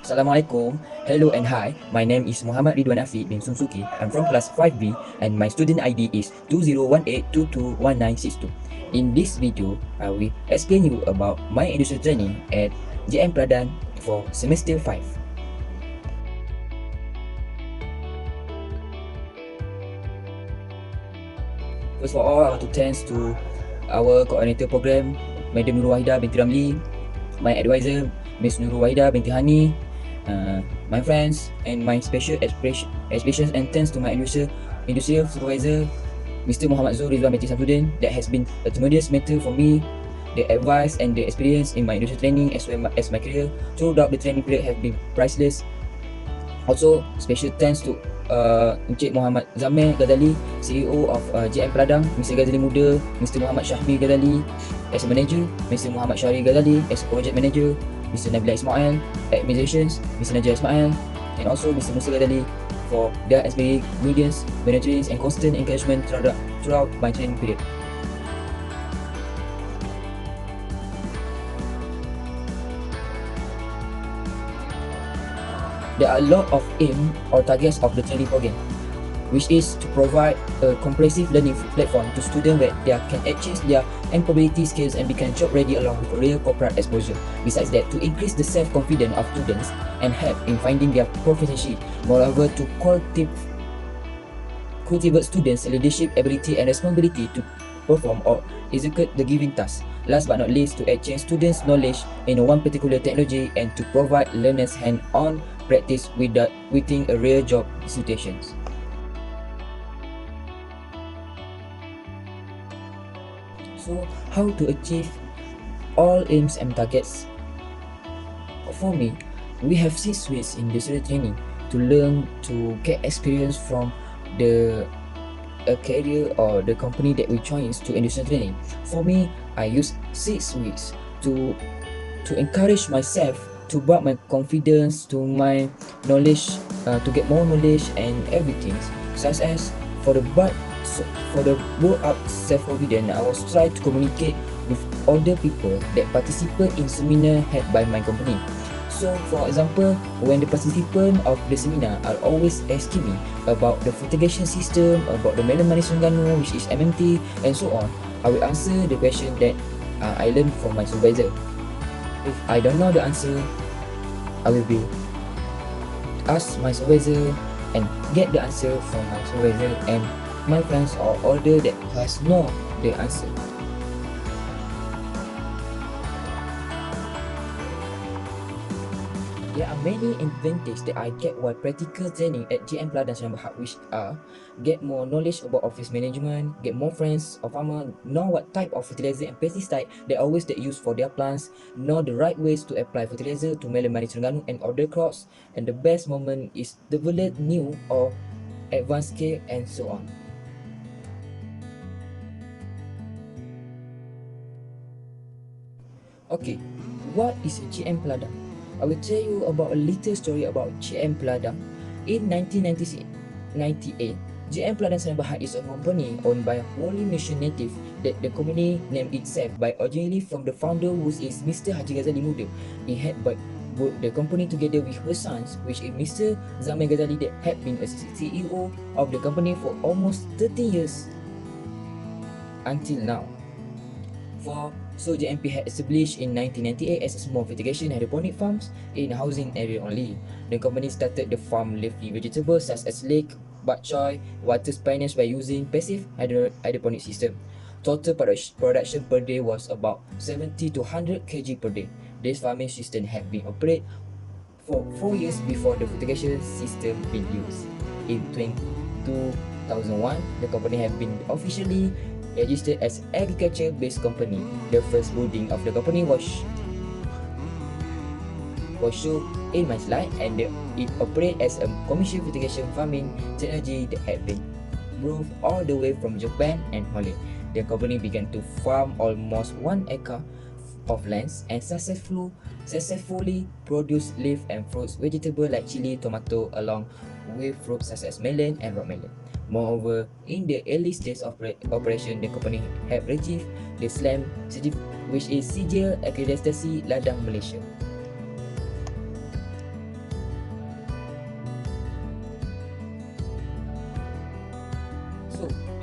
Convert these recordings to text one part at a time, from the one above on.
Assalamualaikum. Hello and hi. My name is Muhammad Ridhwan bin SUNSUKI. I'm from class 5B and my student ID is 2018221962. In this video, I will explain you about my industry training at JM Pradan for semester 5. First of all, I want to thanks to our coordinator program, Madam Nurul Wahida binti Ramli, my advisor, Miss Nurul Wahida binti Hani, my friends, and my special expressions and thanks to my industrial supervisor, Mr. Muhammad Zul Rizwan binti Samsudin, that has been a tremendous mentor for me. The advice and the experience in my industrial training as well as my career throughout the training period have been priceless. Also, special thanks to Encik Muhammad Zamir Ghazali, CEO of JM Peladang, Mr. Ghazali Muda, Mr. Muhammad Syahmi Ghazali as a manager, Mr. Muhammad Syari Ghazali as a project manager, Mr. Nabila Ismail, administrations, Mr. Najib Ismail, and also Mr. Musa Ghazali for their inspiring guidance, mentorings, and constant encouragement throughout my training period. There are a lot of aim or targets of the training program, which is to provide a comprehensive learning platform to students where they can achieve their employability skills and become job ready along with real corporate exposure. Besides that, to increase the self-confidence of students and help in finding their proficiency. Moreover, to cultivate students' leadership ability and responsibility to perform or execute the given task. Last but not least, to exchange students' knowledge in one particular technology and to provide learners hand-on practice within a real job situations. So, how to achieve all aims and targets? For me, we have 6 weeks in industrial training to learn to get experience from the career or the company that we join to industrial training. For me, I use 6 weeks to encourage myself to build my confidence, to my knowledge, to get more knowledge and everything. Such as for the build up self-confidence, I was try to communicate with other people that participate in seminar held by my company. So, for example, when the participant of the seminar are always asking me about the fertigation system, about the melon manis Terengganu, which is MMT, and so on, I will answer the question that I learned from my supervisor. If I don't know the answer, I will be ask my supervisor and get the answer from my supervisor and my friends or older that has know the answer. There are many advantages that I get while practical training at JM Peladang Senang Berhad, which are get more knowledge about office management, get more friends of farmer, know what type of fertilizer and pesticide they always use for their plants, know the right ways to apply fertilizer to melon manis Terengganu and other crops, and the best moment is develop new or advanced skill and so on. Okay, what is GM Peladang? I will tell you about a little story about GM Peladang. In 1998, GM Peladang Senang Berhad is a company owned by a wholly Malaysian native that the company named itself by originally from the founder, who is Mr. Haji Ghazali Muda. He had put the company together with her sons, which is Mr. Zamir Ghazali, that had been a CEO of the company for almost 30 years until now. So JMP had established in 1998 as a small fertigation hydroponic farms in housing area only. The company started the farm leafy vegetables such as leek, bok choy, water spinach by using passive hydroponic system. Total production per day was about 70 to 100 kg per day. This farming system had been operated for 4 years before the fertigation system being used. In 2001, the company had been officially registered as agriculture-based company. The first building of the company was shown in my slide, and it operated as a commercial fertigation farming technology that had been brought all the way from Japan and Holland. The company began to farm almost 1 acre of lands and successfully produce leaf and fruits, vegetables like chili, tomato, along with fruits such as melon and rock melon. Moreover, in the early stage of operation, the company had achieved the SLAM, which is Sijil Akreditasi Ladang Malaysia.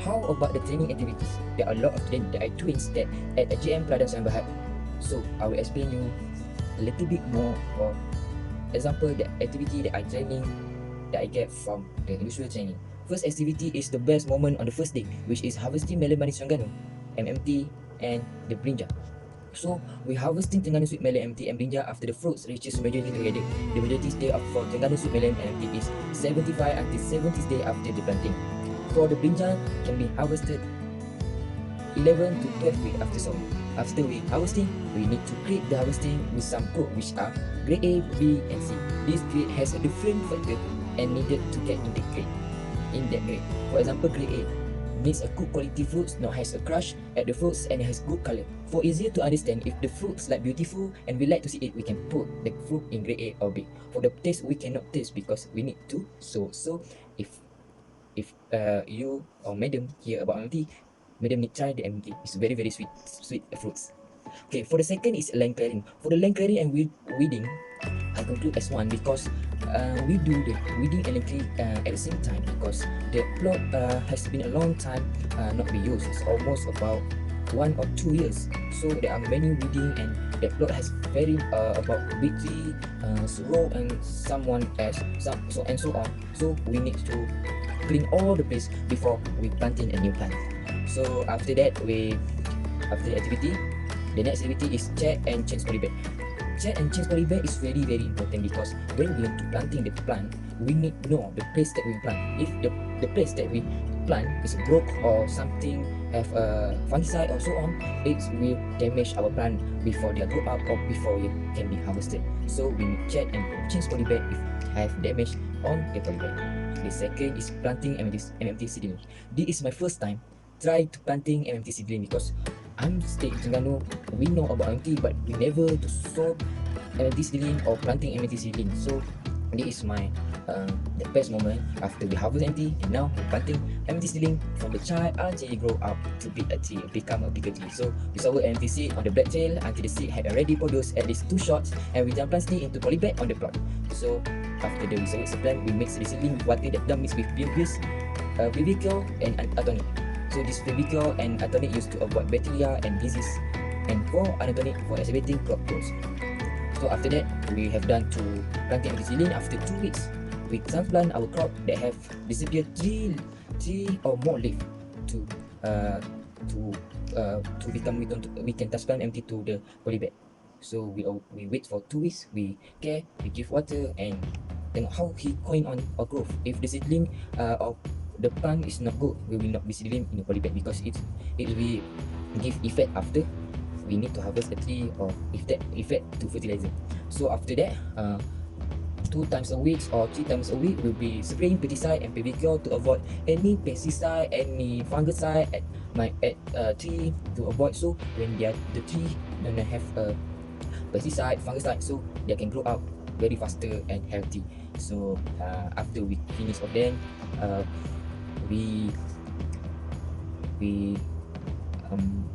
how about the training activities? There are a lot of training that I doing that at a GM Peladan Sdn Bhd. So I will explain you a little bit more for example the activity that I get from the usual training. First activity is the best moment on the first day, which is harvesting melon manis Terengganu, MMT, and the brinjal. So we harvesting Terengganu sweet melon MT and brinjal after the fruits reaches majority together. The majority day for Terengganu sweet melon MT is 75 until 70 days after the planting. For the brinjal can be harvested 11 to 12 weeks after sowing. After we harvesting, we need to grade the harvesting with some code which are grade A, B, and C. This grade has a different factor and needed to get in that grade. For example, grade A means a good quality fruits, not has a crush at the fruits and has good color. For easier to understand, if the fruits like beautiful and we like to see it, we can put the fruit in grade A or B. For the taste, we cannot taste because we need to sow. So if you or madam hear about MT, madam need try the MT. It's very sweet fruits. Okay, for the second is land clearing. For the land clearing and weeding, I conclude as one because we do the weeding and cleaning at the same time because the plot has been a long time not be used. It's almost about 1 or 2 years. So there are many weeding and the plot has very about big tree, row and someone else, so on. So we need to clean all the place before we planting a new plant. So after that, after the activity, the next activity is check and change polybag. Check and change polybag is very important because when we are planting the plant, we need to know the place that we plant. If the place that we plant is broke or something have a fungicide or so on, it will damage our plant before they grow up or before it can be harvested. So we need check and change polybag if have damage on the polybag. The second is planting MMT seedling. This is my first time try to planting MMT seedling because I'm stay in Terengganu. We know about MMT but we never to sow MMT seedling or planting MMT seedling. So this is my the best moment after we harvest MMT and now we're planting MMT seedling from the child until it grow up to be a tree, become a bigger tree. So we sow MMT seed on the black tail until the seed had already produced at least 2 shots and we then plant seed into polybag on the plot. So after the research plant, we mix the seedling with water that done mixed with previous PVQ and atonic. So this PVQ and atonic used to avoid bacteria and disease, and for anatonic for activating crop growth. So after that, we have done to planting the seedling. After 2 weeks, we transplant our crop that have disappeared three or more leaf to become we can transplant empty to the polybag. So we wait for 2 weeks. We care, we give water and tengok how he going on or growth. If the seedling of the plant is not good, we will not be seedling in the polybag because it will give effect after we need to harvest the tree or effect to fertilizer. So after that, 2 times a week or 3 times a week will be spraying pesticide and PVQ to avoid any pesticide, any fungicide at tree to avoid. So when the tree don't have a pesticide, fungicide, so they can grow up very faster and healthy. So after we finish of them, we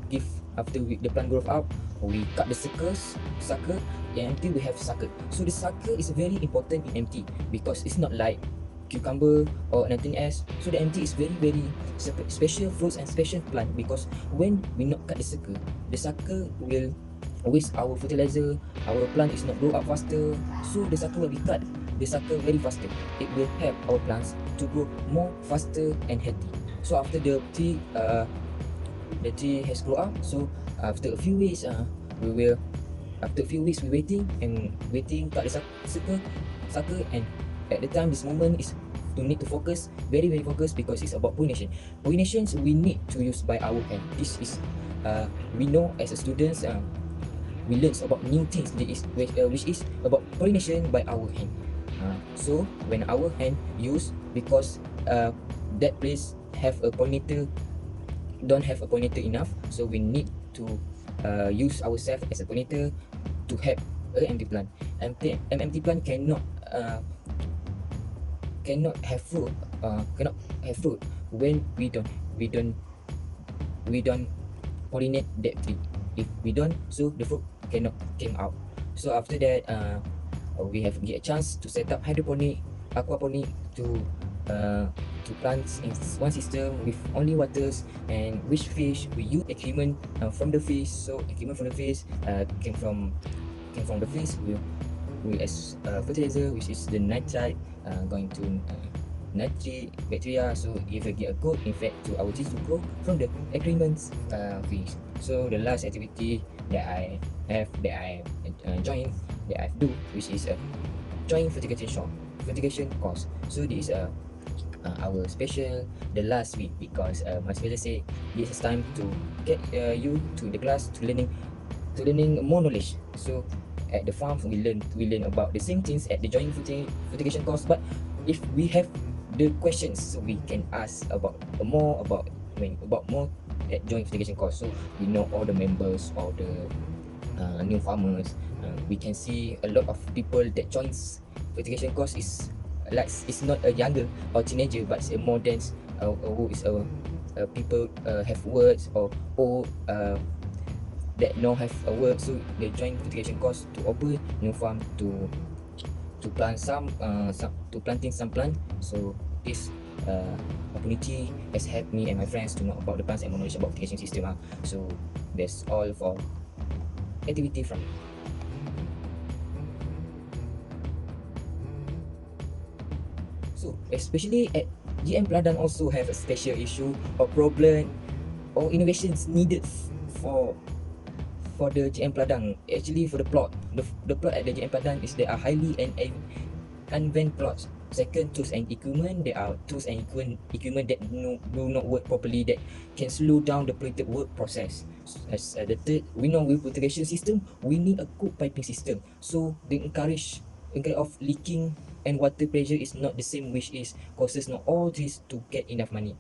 give after the plant grow up, we cut the sucker. In MT we have sucker. So the sucker is very important in MT because it's not like cucumber or anything else. So the MT is very special fruits and special plant because when we not cut the sucker will waste our fertilizer. Our plant is not grow up faster. So the sucker will be cut. The sucker very faster. It will help our plants to grow more faster and healthy. So after the tree has grown up, so after a few weeks we waiting cut the sucker and at the time this moment is to need to focus very focused because it's about pollinations we need to use by our hand. This is we know as a students we learn about new things which is about pollination by our hand. So when our hand use because that place have a pollinator don't have a pollinator enough, so we need to use ourselves as a pollinator to help a MT plant. MT plant cannot have fruit when we don't pollinate that tree. If we don't, so the fruit cannot came out. So after that we have get a chance to set up hydroponic, aquaponic to to plants in one system with only waters, and which fish we use equipment from the fish. So equipment from the fish came from the fish. We as fertilizer, which is the nitrite going to nitrate bacteria. So if we get a good effect to our trees to grow from the agreements fish. So the last activity that I joined, that I do, which is a joint fertigation course. So this is our special the last week, because my special say this is time to get you to the class to learning more knowledge. So at the farm we learn about the same things at the joint fertigation course, but if we have the questions, so we can ask about more at joint fertigation course. So we know all the members, all the new farmers. We can see a lot of people that joins fertigation course is like it's not a younger or teenager, but it's a more dense who is people have words or old that now have a work. So they join fertigation course to open new farm to plant to planting some plant. So this opportunity has helped me and my friends to know about the plants and more knowledge about fertigation system. So that's all for activity from me. So especially at GM Pladang also have a special issue or problem or innovations needed for the GM Pladang. Actually for the plot at the GM Pladang is there are highly and unvent plots. Second, tools and equipment. There are tools and equipment that do not work properly, that can slow down the printed work process. As the third, we know with fertigation system we need a good piping system. So they encourage of leaking and water pressure is not the same, which is causes not all trees to get enough money.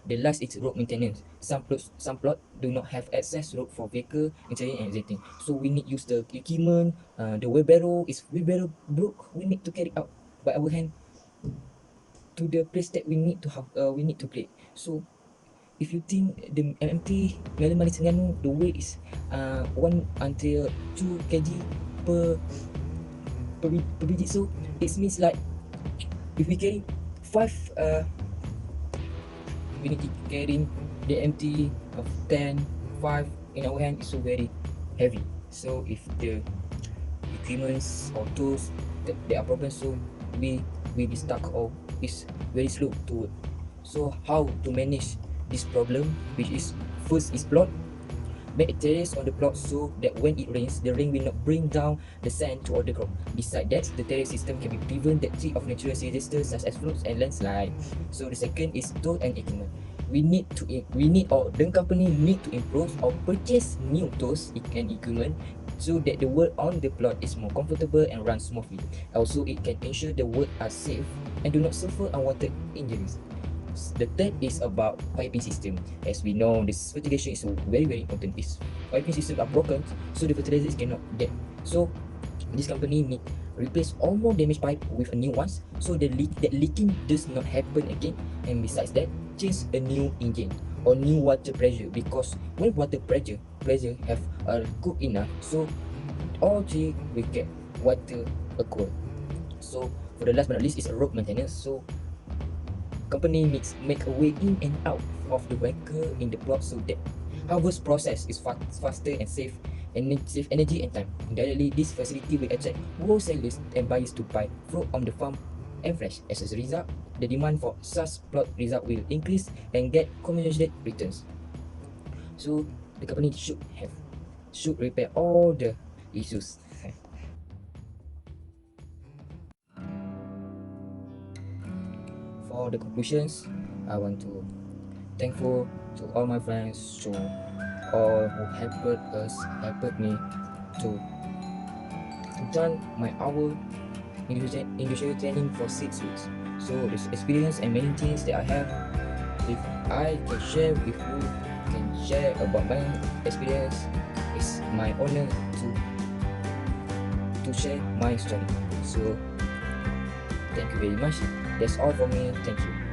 The last is road maintenance. Some plot do not have access road for vehicle entering and exiting. So we need use the equipment. The wheelbarrow broke. We need to carry out by our hand to the place that we need to have. We need to play. So if you think the MMT Ngalan Malaysia Terengganu, the weight is 1 until 2 kg per biji. So it means like if we carry 5 we need to carry the MT of 10, 5 in our hand is so very heavy. So if the equipments or tools that there are problems, so we be stuck or is very slow to work. So how to manage this problem, which is first is plot. Make a terrace on the plot so that when it rains, the rain will not bring down the sand to all the crop. Besides that, the terrace system can be prevent that threat of natural disasters such as floods and landslide. So the second is tool and equipment. The company need to improve or purchase new tools and equipment so that the work on the plot is more comfortable and runs smoothly. Also, it can ensure the work are safe and do not suffer unwanted injuries. The third is about piping system. As we know, this fertigation is very important. If piping system are broken, so the fertilizers cannot get. So this company need replace all more damaged pipe with a new ones, so that leaking does not happen again. And besides that, change a new engine or new water pressure, because when water pressure have good enough, so all three will get water equal. So for the last but not least is a road maintenance. So company needs make a way in and out of the vehicle in the plot so that harvest process is faster and save energy and time. Indirectly, this facility will attract more sellers and buyers to buy fruit on the farm and fresh. As a result, the demand for such plot result will increase and get commensurate returns. So the company should repair all the issues. For the conclusions, I want to thankful to all my friends, to all who helped me to done my hour industrial training for 6 weeks. So this experience and many things that I have, if I can share with you, can share about my experience, it's my honor to share my story. So thank you very much. That's all for me. Thank you.